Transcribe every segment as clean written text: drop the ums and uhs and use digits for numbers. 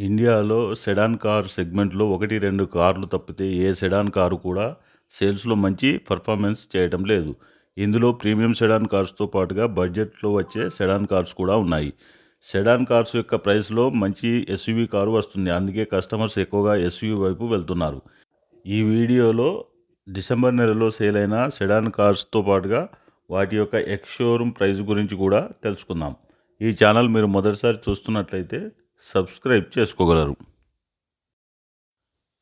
ఇండియాలో sedan car సెగ్మెంట్లో 1-2 కార్లు తప్పితే ఏ సెడాన్ కారు కూడా సేల్స్లో మంచి పర్ఫార్మెన్స్ చేయటం లేదు. ఇందులో ప్రీమియం సెడాన్ కార్స్తో పాటుగా బడ్జెట్లో వచ్చే సెడాన్ కార్స్ కూడా ఉన్నాయి. సెడాన్ కార్స్ యొక్క ప్రైస్లో మంచి ఎస్యూవీ కారు వస్తుంది. అందుకే కస్టమర్స్ ఎక్కువగా ఎస్యూవీ వైపు వెళ్తున్నారు. ఈ వీడియోలో డిసెంబర్ నెలలో సేల్ అయిన సెడాన్ కార్స్తో పాటుగా వాటి యొక్క ఎక్స్ షోరూమ్ ప్రైస్ గురించి కూడా తెలుసుకుందాం. ఈ ఛానల్ మీరు మొదటిసారి చూస్తున్నట్లయితే సబ్స్క్రైబ్ చేసుకోగలరు.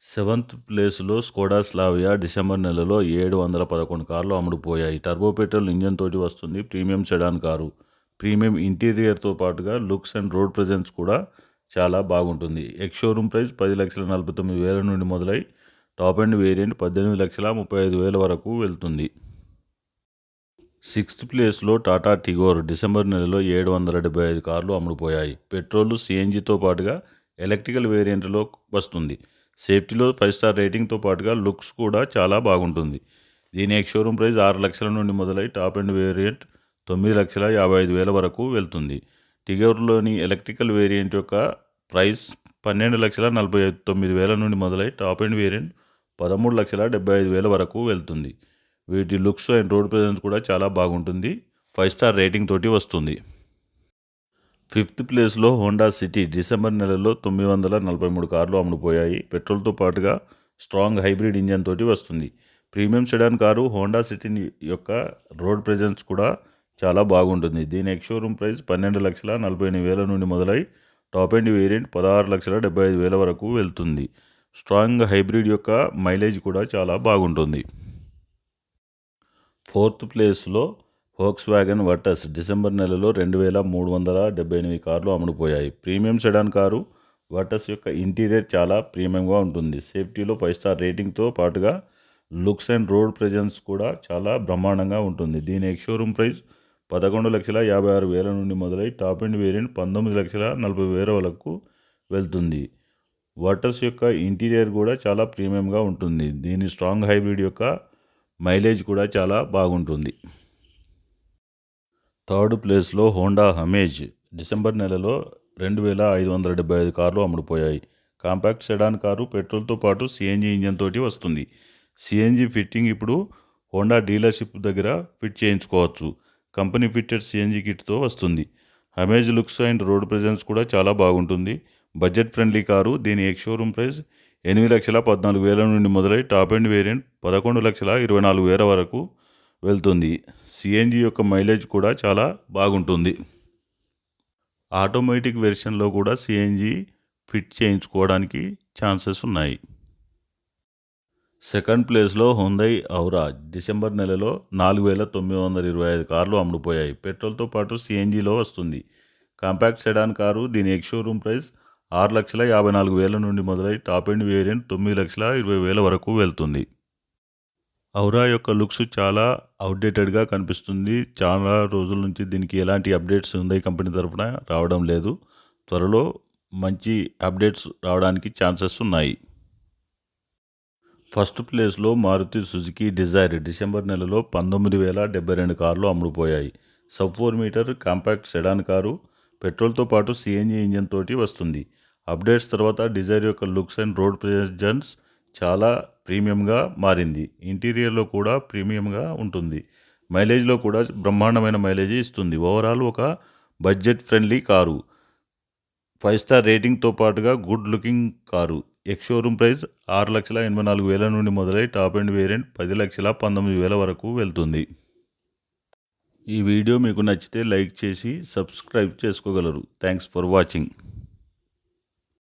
7th ప్లేస్లో స్కోడా స్లావియా డిసెంబర్ నెలలో 711 కార్లు అమ్ముడుపోయాయి. టర్బో పెట్రోల్ ఇంజన్ తోటి వస్తుంది. Premium sedan car. ప్రీమియం ఇంటీరియర్తో పాటుగా లుక్స్ అండ్ రోడ్ ప్రెజెన్స్ కూడా చాలా బాగుంటుంది. ఎక్స్ షోరూమ్ ప్రైస్ 10,49,000 నుండి మొదలై టాప్ ఎండ్ వేరియంట్ 18,35,000 వరకు వెళ్తుంది. 6th ప్లేస్లో టాటా టిగోర్ డిసెంబర్ నెలలో 775 కార్లు అమ్ముడుపోయాయి. పెట్రోల్, సిఎన్జితో పాటుగా ఎలక్ట్రికల్ వేరియంట్లో వస్తుంది. సేఫ్టీలో 5 స్టార్ రేటింగ్తో పాటుగా లుక్స్ కూడా చాలా బాగుంటుంది. దీని ఎక్స్ షోరూమ్ ప్రైస్ 6 లక్షల నుండి మొదలై టాప్ ఎండ్ వేరియంట్ 9,55,000 వరకు వెళ్తుంది. టిగోర్లోని ఎలక్ట్రికల్ వేరియంట్ యొక్క ప్రైస్ 12,49,000 నుండి మొదలై టాప్ ఎండ్ వేరియంట్ 13,75,000 వరకు వెళ్తుంది. వీటి లుక్స్ అండ్ రోడ్ ప్రెజెన్స్ కూడా చాలా బాగుంటుంది. 5 స్టార్ రేటింగ్ తోటి వస్తుంది. 5th ప్లేస్లో హోండా సిటీ డిసెంబర్ నెలలో 943 కార్లు అమ్ముడుపోయాయి. పెట్రోల్తో పాటుగా స్ట్రాంగ్ హైబ్రిడ్ ఇంజన్ తోటి వస్తుంది. Premium sedan car Honda city యొక్క రోడ్ ప్రెజెన్స్ కూడా చాలా బాగుంటుంది. దీని ఎక్స్ షోరూమ్ ప్రైస్ 12,48,000 నుండి మొదలై టాప్ ఎండ్ వేరియంట్ 16,75,000 వరకు వెళ్తుంది. స్ట్రాంగ్ హైబ్రిడ్ యొక్క మైలేజ్ కూడా చాలా బాగుంటుంది. 4th ప్లేస్లో వోక్స్వ్యాగన్ వర్టస్ డిసెంబర్ నెలలో 2,378 కార్లు అమ్ముడుపోయాయి. ప్రీమియం సెడాన్ కారు వర్టస్ యొక్క ఇంటీరియర్ చాలా ప్రీమియంగా ఉంటుంది. సేఫ్టీలో 5 స్టార్ రేటింగ్తో పాటుగా లుక్స్ అండ్ రోడ్ ప్రెజెన్స్ కూడా చాలా బ్రహ్మాండంగా ఉంటుంది. దీని ఎక్స్ షోరూమ్ ప్రైస్ 11,56,000 నుండి మొదలై టాప్ ఎండ్ వేరియంట్ 19,40,000 వరకు వెళ్తుంది. వర్టస్ యొక్క ఇంటీరియర్ కూడా చాలా ప్రీమియంగా ఉంటుంది. దీని స్ట్రాంగ్ హైబ్రిడ్ యొక్క మైలేజ్ కూడా చాలా బాగుంటుంది. 3rd ప్లేస్లో హోండా అమేజ్ డిసెంబర్ నెలలో 2,575 కార్లు అమ్ముడుపోయాయి. కాంపాక్ట్ సెడాన్ కారు పెట్రోల్తో పాటు సిఎన్జి ఇంజన్ తోటి వస్తుంది. సిఎన్జి ఫిట్టింగ్ ఇప్పుడు హోండా డీలర్షిప్ దగ్గర ఫిట్ చేయించుకోవచ్చు. కంపెనీ ఫిట్టెడ్ సిఎన్జి కిట్తో వస్తుంది. Amaze looks and road presence కూడా చాలా బాగుంటుంది. Budget friendly car. దీని ఎక్స్ షోరూమ్ ప్రైస్ 8,14,000 నుండి మొదలై టాప్ ఎండ్ వేరియంట్ 11,24,000 వరకు వెళ్తుంది. సిఎన్జి యొక్క మైలేజ్ కూడా చాలా బాగుంటుంది. ఆటోమేటిక్ వెర్షన్లో కూడా సిఎన్జి ఫిట్ చేయించుకోవడానికి ఛాన్సెస్ ఉన్నాయి. 2nd ప్లేస్లో హ్యుందై ఔరా డిసెంబర్ నెలలో 4,925 కార్లు అమ్ముడుపోయాయి. పెట్రోల్తో పాటు సిఎన్జిలో వస్తుంది. Compact sedan car. దీని ఎక్స్ షోరూమ్ ప్రైస్ 6,54,000 నుండి మొదలై టాప్ ఎండ్ వేరియంట్ 9,20,000 వరకు వెళ్తుంది. ఔరా యొక్క లుక్స్ చాలా అవుట్డేటెడ్గా కనిపిస్తుంది. చాలా రోజుల నుంచి దీనికి ఎలాంటి అప్డేట్స్ హ్యుందై కంపెనీ తరఫున రావడం లేదు. త్వరలో మంచి అప్డేట్స్ రావడానికి ఛాన్సెస్ ఉన్నాయి. 1st ప్లేస్లో మారుతి సుజుకి డిజైర్ డిసెంబర్ నెలలో 19,072 కార్లు అమ్ముడుపోయాయి. Sub 4 metre compact sedan car. పెట్రోల్తో పాటు సిఎన్జి ఇంజన్ తోటి వస్తుంది. అప్డేట్స్ తర్వాత డిజైర్ యొక్క లుక్స్ అండ్ రోడ్ ప్రెజెన్స్ చాలా ప్రీమియంగా మారింది. ఇంటీరియర్లో కూడా ప్రీమియంగా ఉంటుంది. మైలేజ్లో కూడా బ్రహ్మాండమైన మైలేజ్ ఇస్తుంది. ఓవరాల్ ఒక బడ్జెట్ ఫ్రెండ్లీ కారు. 5 స్టార్ రేటింగ్తో పాటుగా good looking car. Ex showroom price 6,84,000 నుండి మొదలై టాప్ ఎండ్ వేరియంట్ 10,19,000 వరకు వెళ్తుంది. ఈ వీడియో మీకు నచ్చితే లైక్ చేసి సబ్స్క్రైబ్ చేసుకోగలరు. Thanks for watching.